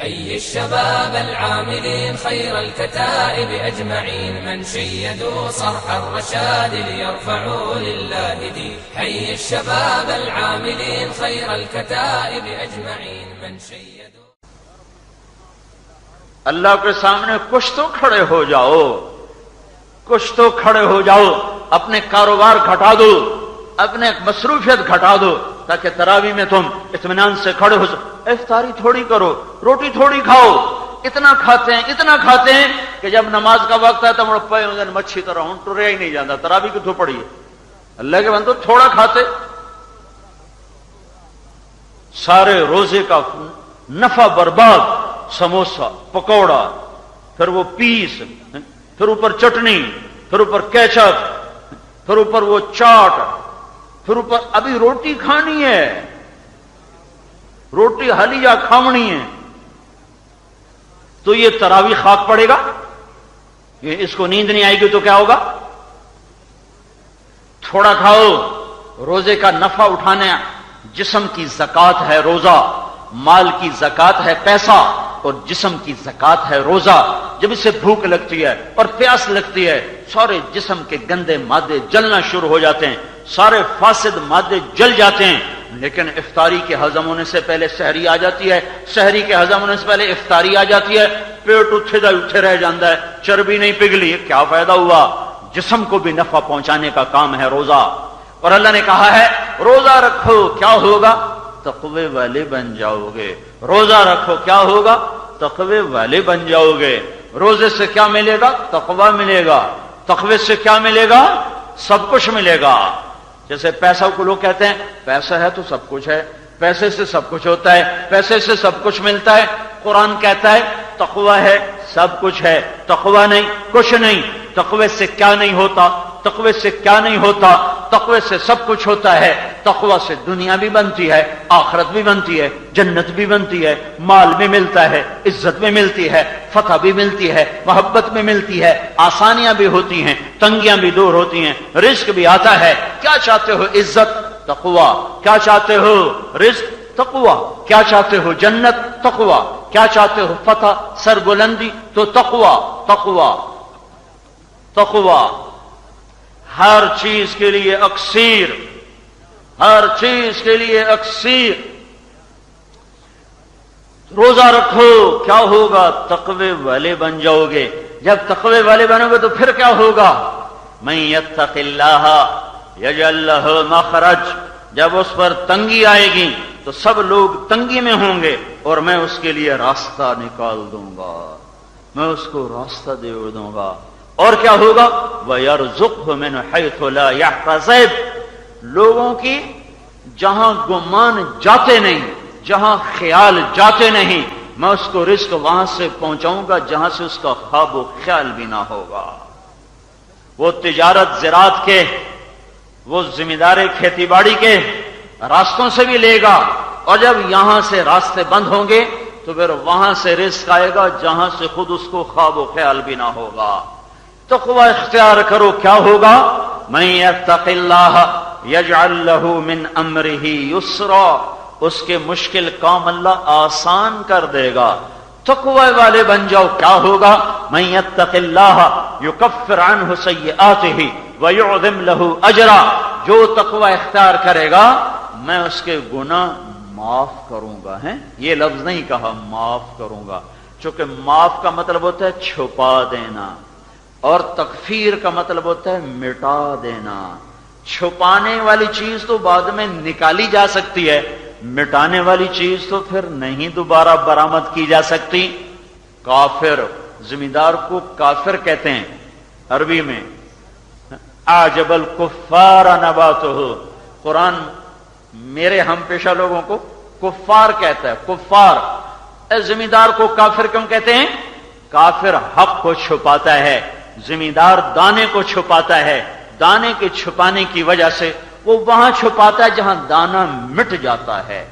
حي الشباب العاملين خير الكتائب أجمعين من شيدوا صرح الرشاد ليرفعوا لله دين. حي الشباب العاملين خير الكتائب أجمعين من شيدوا. اللہ کے سامنے کچھ تو کھڑے ہو جاؤ، کچھ تو کھڑے ہو جاؤ، اپنے کاروبار گھٹا دو، اپنے مصروفیت گھٹا دو تاکہ تراویح میں تم اطمینان سے کھڑے ہو سکو۔ افطاری تھوڑی کرو، روٹی تھوڑی کھاؤ، اتنا کھاتے ہیں کہ جب نماز کا وقت ہے تو مڑ پے ہوں مچھی طرح ہوں ٹریا ہی نہیں جاتا، تراویح کتوں پڑی ہے؟ اللہ کے بندو تھوڑا کھاتے، سارے روزے کا نفع برباد، سموسہ، پکوڑا، پھر وہ پیس، پھر اوپر چٹنی، پھر اوپر کیچپ، پھر اوپر وہ چاٹ، پھر اوپر ابھی روٹی کھانی ہے، روٹی حلیہ کھاونی ہے، تو یہ تراویح خاک پڑے گا؟ یہ اس کو نیند نہیں آئے گی تو کیا ہوگا؟ تھوڑا کھاؤ، روزے کا نفع اٹھانے، جسم کی زکات ہے روزہ، مال کی زکات ہے پیسہ، اور جسم کی زکات ہے روزہ۔ جب اسے بھوک لگتی ہے اور پیاس لگتی ہے، سارے جسم کے گندے مادے جلنا شروع ہو جاتے ہیں، سارے فاسد مادے جل جاتے ہیں، لیکن افطاری کے ہضم ہونے سے پہلے سحری آ جاتی ہے، سحری کے ہضم ہونے سے پہلے افطاری آ جاتی ہے، پیٹ اٹھے رہ جاتا ہے، چربی نہیں پگھلی، کیا فائدہ ہوا؟ جسم کو بھی نفع پہنچانے کا کام ہے روزہ۔ اور اللہ نے کہا ہے روزہ رکھو، کیا ہوگا؟ تقوی والے بن جاؤ گے۔ روزہ رکھو، کیا ہوگا؟ تقوی والے بن جاؤ گے۔ روزے سے کیا ملے گا؟ تقوی ملے گا۔ تقوی سے کیا ملے گا؟ سب کچھ ملے گا۔ جیسے پیسہ کو لوگ کہتے ہیں پیسہ ہے تو سب کچھ ہے، پیسے سے سب کچھ ہوتا ہے، پیسے سے سب کچھ ملتا ہے۔ قرآن کہتا ہے تقوی ہے سب کچھ ہے، تقوی نہیں کچھ نہیں۔ تقوی سے کیا نہیں ہوتا؟ تقوی سے کیا نہیں ہوتا؟ تقوی سے سب کچھ ہوتا ہے۔ تقوی سے دنیا بھی بنتی ہے، آخرت بھی بنتی ہے، جنت بھی بنتی ہے، مال بھی ملتا ہے، عزت بھی ملتی ہے، فتح بھی ملتی ہے، محبت بھی ملتی ہے، آسانیاں بھی ہوتی ہیں، تنگیاں بھی دور ہوتی ہیں، رزق بھی آتا ہے۔ کیا چاہتے ہو؟ عزت؟ تقوی۔ کیا چاہتے ہو؟ رزق؟ تقوی۔ کیا چاہتے ہو؟ جنت؟ تقوی۔ کیا چاہتے ہو؟ فتح، سربلندی؟ تو تقوی۔ تقوی تقوی ہر چیز کے لیے اکسیر، ہر چیز کے لیے اکسیر۔ روزہ رکھو، کیا ہوگا؟ تقوی والے بن جاؤ گے۔ جب تقوی والے بنو گے تو پھر کیا ہوگا؟ من یتق اللہ یجعل لہ مخرج۔ جب اس پر تنگی آئے گی تو سب لوگ تنگی میں ہوں گے اور میں اس کے لیے راستہ نکال دوں گا، میں اس کو راستہ دے دوں گا۔ اور کیا ہوگا؟ وَيَرْزُقْهُ مِنْ حَيْثُ لَا يَحْتَسِبُ۔ لوگوں کی جہاں گمان جاتے نہیں، جہاں خیال جاتے نہیں، میں اس کو رزق وہاں سے پہنچاؤں گا جہاں سے اس کا خواب و خیال بھی نہ ہوگا۔ وہ تجارت زراعت کے، وہ ذمہ داری کھیتی باڑی کے راستوں سے بھی لے گا، اور جب یہاں سے راستے بند ہوں گے تو پھر وہاں سے رزق آئے گا جہاں سے خود اس کو خواب و خیال بھی نہ ہوگا۔ تقوی اختیار کرو، کیا ہوگا؟ من یتق اللہ یجعل لہ من امرہ یسرا۔ اس کے مشکل کام اللہ آسان کر دے گا۔ تقوی والے بن جاؤ، کیا ہوگا؟ من یتق اللہ یکفر عنہ سیئاتہ ویعظم لہ اجرا۔ جو تقوی اختیار کرے گا میں اس کے گناہ معاف کروں گا۔ یہ لفظ نہیں کہا معاف کروں گا، چونکہ معاف کا مطلب ہوتا ہے چھپا دینا، اور تکفیر کا مطلب ہوتا ہے مٹا دینا۔ چھپانے والی چیز تو بعد میں نکالی جا سکتی ہے، مٹانے والی چیز تو پھر نہیں دوبارہ برآمد کی جا سکتی۔ کافر، ذمہ دار کو کافر کہتے ہیں عربی میں۔ اعجب الکفار نباتہ، قرآن میرے ہم پیشہ لوگوں کو کفار کہتا ہے، کفار۔ ذمہ دار کو کافر کیوں کہتے ہیں؟ کافر حق کو چھپاتا ہے، ذمہ دار دانے کو چھپاتا ہے۔ دانے کے چھپانے کی وجہ سے وہ وہاں چھپاتا ہے جہاں دانا مٹ جاتا ہے،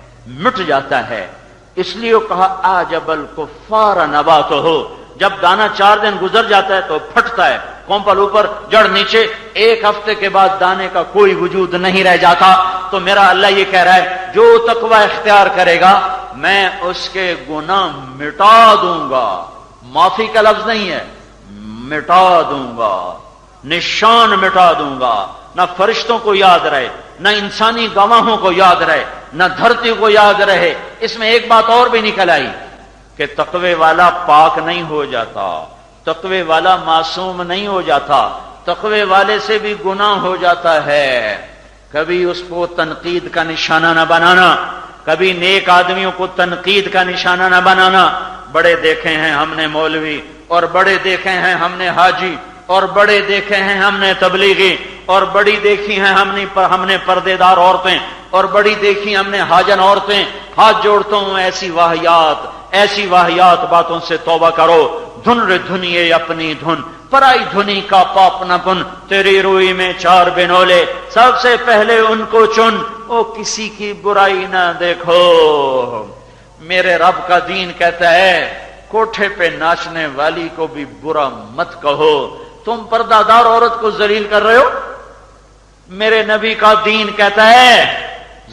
مٹ جاتا ہے۔ اس لیے وہ کہا اعجب الکفار نباتہ، جب دانا 4 دن گزر جاتا ہے تو پھٹتا ہے کومپل اوپر جڑ نیچے، ایک ہفتے کے بعد دانے کا کوئی وجود نہیں رہ جاتا۔ تو میرا اللہ یہ کہہ رہا ہے جو تقوی اختیار کرے گا میں اس کے گناہ مٹا دوں گا، معافی کا لفظ نہیں ہے، مٹا دوں گا، نشان مٹا دوں گا، نہ فرشتوں کو یاد رہے، نہ انسانی گواہوں کو یاد رہے، نہ دھرتی کو یاد رہے۔ اس میں ایک بات اور بھی نکل آئی کہ تقوی والا پاک نہیں ہو جاتا، تقوی والا معصوم نہیں ہو جاتا، تقوی والے سے بھی گناہ ہو جاتا ہے۔ کبھی اس کو تنقید کا نشانہ نہ بنانا، کبھی نیک آدمیوں کو تنقید کا نشانہ نہ بنانا۔ بڑے دیکھے ہیں ہم نے مولوی، اور بڑے دیکھے ہیں ہم نے حاجی، اور بڑے دیکھے ہیں ہم نے تبلیغی، اور بڑی دیکھی ہیں ہم نے پردے دار عورتیں، اور بڑی دیکھی ہم نے حاجن عورتیں۔ ہاتھ جوڑتا ہوں ایسی واہیات باتوں سے توبہ کرو۔ دھن رے دھنیے اپنی دھن، پرائی دھنی کا پاپ نہ بن، تیری روئی میں 4 بنولے، سب سے پہلے ان کو چن، او کسی کی برائی نہ دیکھو۔ میرے رب کا دین کہتا ہے کوٹھے پہ ناچنے والی کو بھی برا مت کہو۔ تم پردہ دار عورت کو ذلیل کر رہے ہو، میرے نبی کا دین کہتا ہے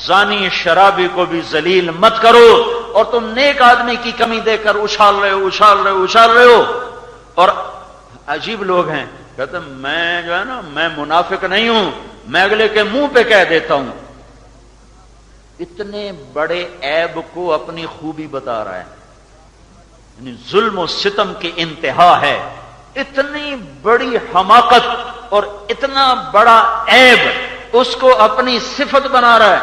زانی شرابی کو بھی ذلیل مت کرو، اور تم نیک آدمی کی کمی دے کر اچھال رہے ہو۔ اور عجیب لوگ ہیں، کہتے ہیں میں جو ہے نا میں منافق نہیں ہوں، میں اگلے کے منہ پہ کہہ دیتا ہوں۔ اتنے بڑے عیب کو اپنی خوبی بتا رہا ہے، یعنی ظلم و ستم کی انتہا ہے۔ اتنی بڑی حماقت اور اتنا بڑا عیب اس کو اپنی صفت بنا رہا ہے۔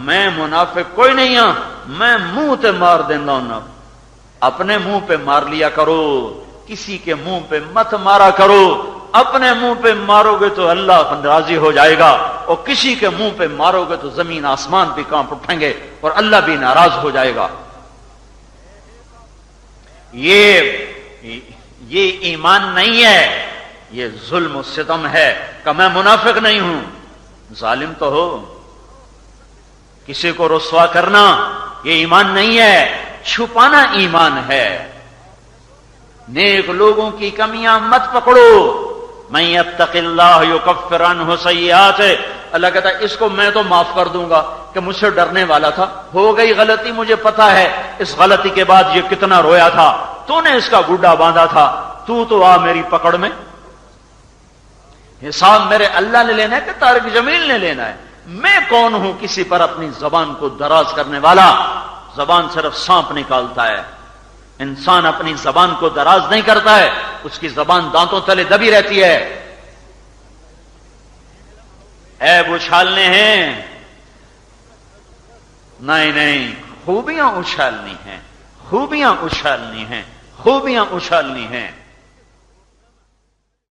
میں منافق کوئی نہیں ہوں، میں منہ تے مار دینا ہوں۔ اپنے منہ پہ مار لیا کرو، کسی کے منہ پہ مت مارا کرو۔ اپنے منہ پہ مارو گے تو اللہ راضی ہو جائے گا، اور کسی کے منہ پہ مارو گے تو زمین آسمان بھی کانپ اٹھیں گے اور اللہ بھی ناراض ہو جائے گا۔ یہ ایمان نہیں ہے، یہ ظلم و ستم ہے کہ میں منافق نہیں ہوں۔ ظالم تو ہو، کسی کو رسوا کرنا یہ ایمان نہیں ہے، چھپانا ایمان ہے۔ نیک لوگوں کی کمیاں مت پکڑو۔ من یتق اللہ یکفر عنہ سیئات، اللہ کہتا ہے اس کو میں تو معاف کر دوں گا کہ مجھ سے ڈرنے والا تھا، ہو گئی غلطی، مجھے پتا ہے اس غلطی کے بعد یہ کتنا رویا تھا، تو نے اس کا گڈا باندھا تھا، تو آ میری پکڑ میں۔ حساب میرے اللہ نے لینا ہے کہ طارق جمیل نے لینا ہے؟ میں کون ہوں کسی پر اپنی زبان کو دراز کرنے والا؟ زبان صرف سانپ نکالتا ہے، انسان اپنی زبان کو دراز نہیں کرتا ہے، اس کی زبان دانتوں تلے دبی رہتی ہے۔ عیب اچھالنے ہیں؟ نہیں، خوبیاں اچھالنی ہیں، خوبیاں اچھالنی ہیں، خوبیاں اچھالنی ہیں۔